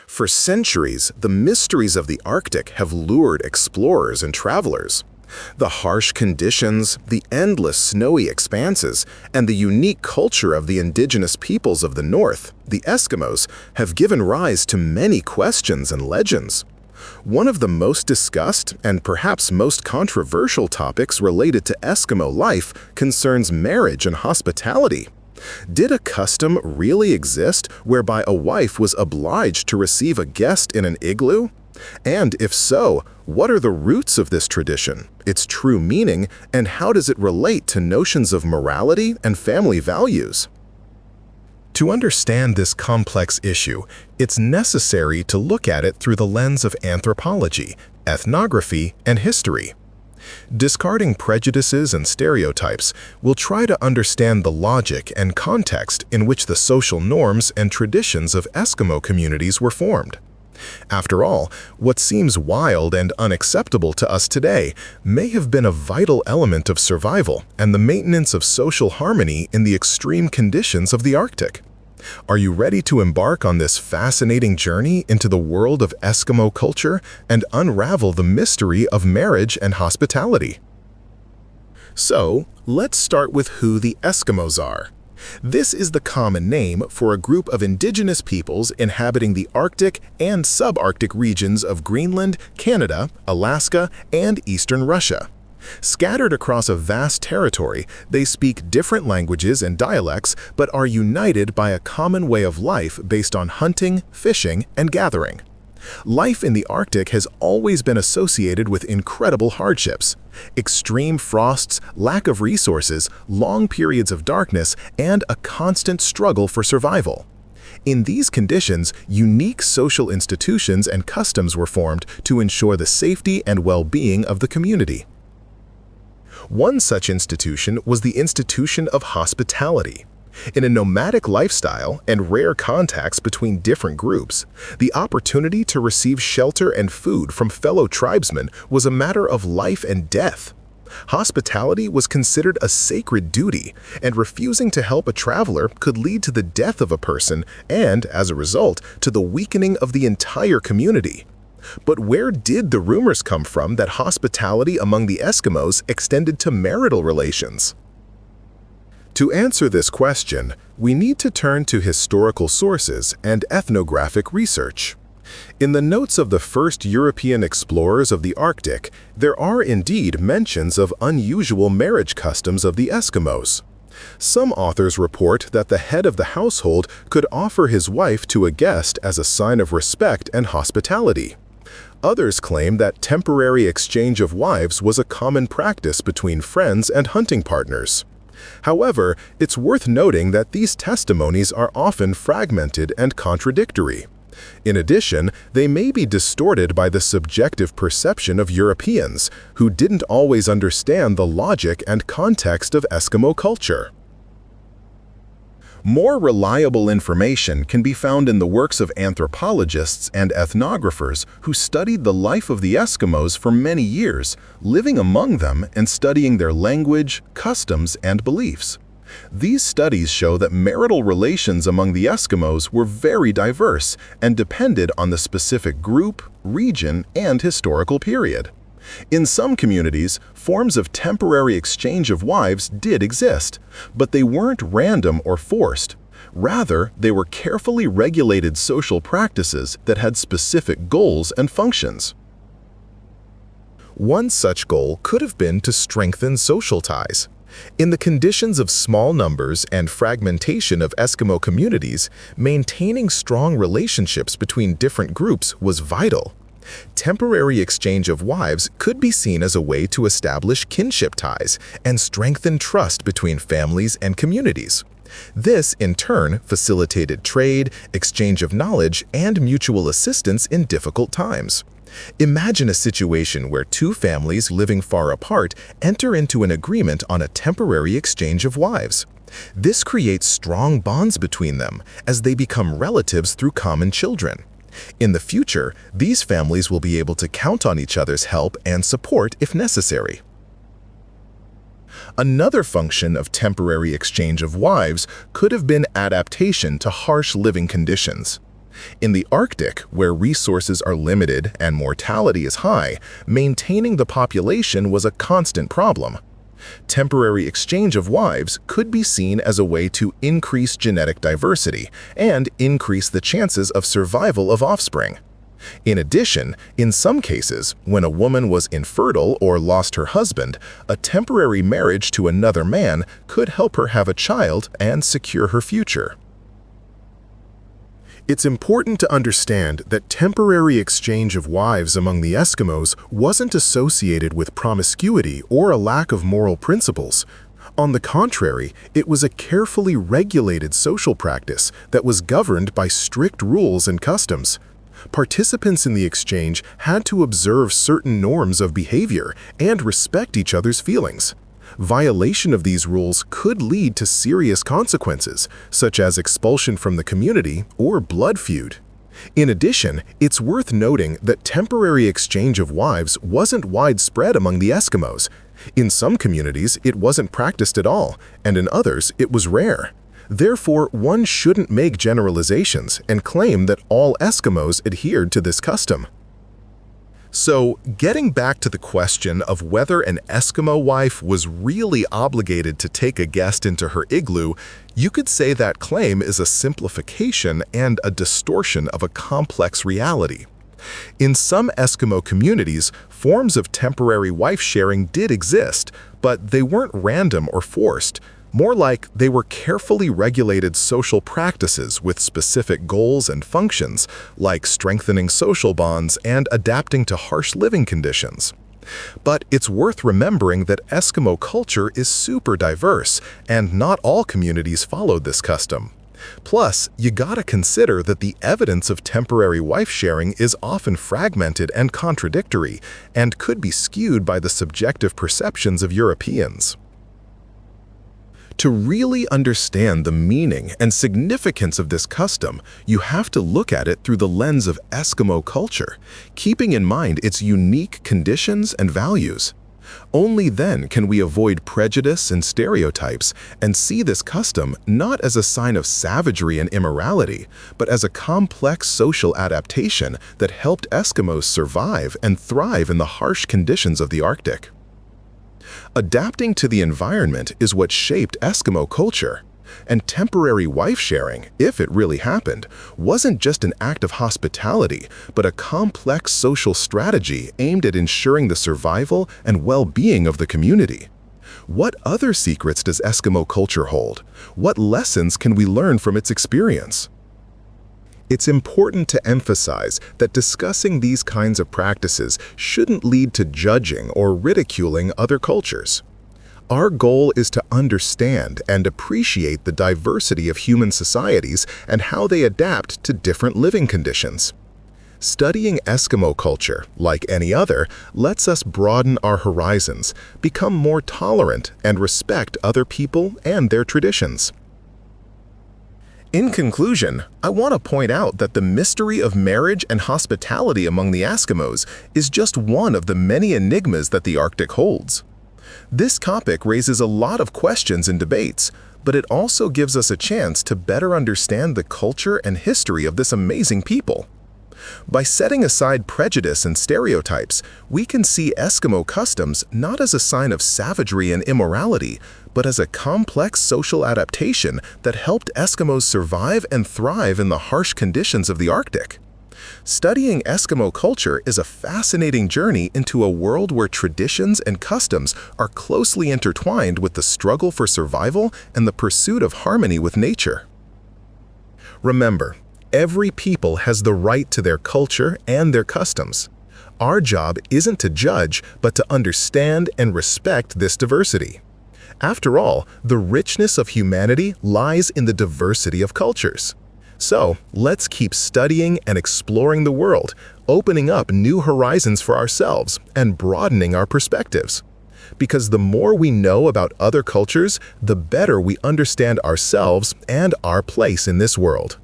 For centuries, the mysteries of the Arctic have lured explorers and travelers. The harsh conditions, the endless snowy expanses, and the unique culture of the indigenous peoples of the North, the Eskimos, have given rise to many questions and legends. One of the most discussed and perhaps most controversial topics related to Eskimo life concerns marriage and hospitality. Did a custom really exist whereby a wife was obliged to receive a guest in an igloo? And if so, what are the roots of this tradition, its true meaning, and how does it relate to notions of morality and family values? To understand this complex issue, it's necessary to look at it through the lens of anthropology, ethnography, and history. Discarding prejudices and stereotypes, we'll try to understand the logic and context in which the social norms and traditions of Eskimo communities were formed. After all, what seems wild and unacceptable to us today may have been a vital element of survival and the maintenance of social harmony in the extreme conditions of the Arctic. Are you ready to embark on this fascinating journey into the world of Eskimo culture and unravel the mystery of marriage and hospitality? So, let's start with who the Eskimos are. This is the common name for a group of indigenous peoples inhabiting the Arctic and subarctic regions of Greenland, Canada, Alaska, and eastern Russia. Scattered across a vast territory, they speak different languages and dialects but are united by a common way of life based on hunting, fishing, and gathering. Life in the Arctic has always been associated with incredible hardships. Extreme frosts, lack of resources, long periods of darkness, and a constant struggle for survival. In these conditions, unique social institutions and customs were formed to ensure the safety and well-being of the community. One such institution was the institution of hospitality. In a nomadic lifestyle and rare contacts between different groups, the opportunity to receive shelter and food from fellow tribesmen was a matter of life and death. Hospitality was considered a sacred duty, and refusing to help a traveler could lead to the death of a person and, as a result, to the weakening of the entire community. But where did the rumors come from that hospitality among the Eskimos extended to marital relations? To answer this question, we need to turn to historical sources and ethnographic research. In the notes of the first European explorers of the Arctic, there are indeed mentions of unusual marriage customs of the Eskimos. Some authors report that the head of the household could offer his wife to a guest as a sign of respect and hospitality. Others claim that temporary exchange of wives was a common practice between friends and hunting partners. However, it's worth noting that these testimonies are often fragmented and contradictory. In addition, they may be distorted by the subjective perception of Europeans, who didn't always understand the logic and context of Eskimo culture. More reliable information can be found in the works of anthropologists and ethnographers who studied the life of the Eskimos for many years, living among them and studying their language, customs, and beliefs. These studies show that marital relations among the Eskimos were very diverse and depended on the specific group, region, and historical period. In some communities, forms of temporary exchange of wives did exist, but they weren't random or forced. Rather, they were carefully regulated social practices that had specific goals and functions. One such goal could have been to strengthen social ties. In the conditions of small numbers and fragmentation of Eskimo communities, maintaining strong relationships between different groups was vital. Temporary exchange of wives could be seen as a way to establish kinship ties and strengthen trust between families and communities. This, in turn, facilitated trade, exchange of knowledge, and mutual assistance in difficult times. Imagine a situation where two families living far apart enter into an agreement on a temporary exchange of wives. This creates strong bonds between them as they become relatives through common children. In the future, these families will be able to count on each other's help and support if necessary. Another function of temporary exchange of wives could have been adaptation to harsh living conditions. In the Arctic, where resources are limited and mortality is high, maintaining the population was a constant problem. Temporary exchange of wives could be seen as a way to increase genetic diversity and increase the chances of survival of offspring. In addition, in some cases, when a woman was infertile or lost her husband, a temporary marriage to another man could help her have a child and secure her future. It's important to understand that temporary exchange of wives among the Eskimos wasn't associated with promiscuity or a lack of moral principles. On the contrary, it was a carefully regulated social practice that was governed by strict rules and customs. Participants in the exchange had to observe certain norms of behavior and respect each other's feelings. Violation of these rules could lead to serious consequences, such as expulsion from the community or blood feud. In addition, it's worth noting that temporary exchange of wives wasn't widespread among the Eskimos. In some communities, it wasn't practiced at all, and in others, it was rare. Therefore, one shouldn't make generalizations and claim that all Eskimos adhered to this custom. So, getting back to the question of whether an Eskimo wife was really obligated to take a guest into her igloo, you could say that claim is a simplification and a distortion of a complex reality. In some Eskimo communities, forms of temporary wife sharing did exist, but they weren't random or forced. More like they were carefully regulated social practices with specific goals and functions, like strengthening social bonds and adapting to harsh living conditions. But it's worth remembering that Eskimo culture is super diverse, and not all communities followed this custom. Plus, you gotta consider that the evidence of temporary wife sharing is often fragmented and contradictory, and could be skewed by the subjective perceptions of Europeans. To really understand the meaning and significance of this custom, you have to look at it through the lens of Eskimo culture, keeping in mind its unique conditions and values. Only then can we avoid prejudice and stereotypes and see this custom not as a sign of savagery and immorality, but as a complex social adaptation that helped Eskimos survive and thrive in the harsh conditions of the Arctic. Adapting to the environment is what shaped Eskimo culture, and temporary wife sharing, if it really happened, wasn't just an act of hospitality, but a complex social strategy aimed at ensuring the survival and well-being of the community. What other secrets does Eskimo culture hold? What lessons can we learn from its experience? It's important to emphasize that discussing these kinds of practices shouldn't lead to judging or ridiculing other cultures. Our goal is to understand and appreciate the diversity of human societies and how they adapt to different living conditions. Studying Eskimo culture, like any other, lets us broaden our horizons, become more tolerant, and respect other people and their traditions. In conclusion, I want to point out that the mystery of marriage and hospitality among the Eskimos is just one of the many enigmas that the Arctic holds. This topic raises a lot of questions and debates, but it also gives us a chance to better understand the culture and history of this amazing people. By setting aside prejudice and stereotypes, we can see Eskimo customs not as a sign of savagery and immorality, but as a complex social adaptation that helped Eskimos survive and thrive in the harsh conditions of the Arctic. Studying Eskimo culture is a fascinating journey into a world where traditions and customs are closely intertwined with the struggle for survival and the pursuit of harmony with nature. Remember, every people has the right to their culture and their customs. Our job isn't to judge, but to understand and respect this diversity. After all, the richness of humanity lies in the diversity of cultures. So, let's keep studying and exploring the world, opening up new horizons for ourselves and broadening our perspectives. Because the more we know about other cultures, the better we understand ourselves and our place in this world.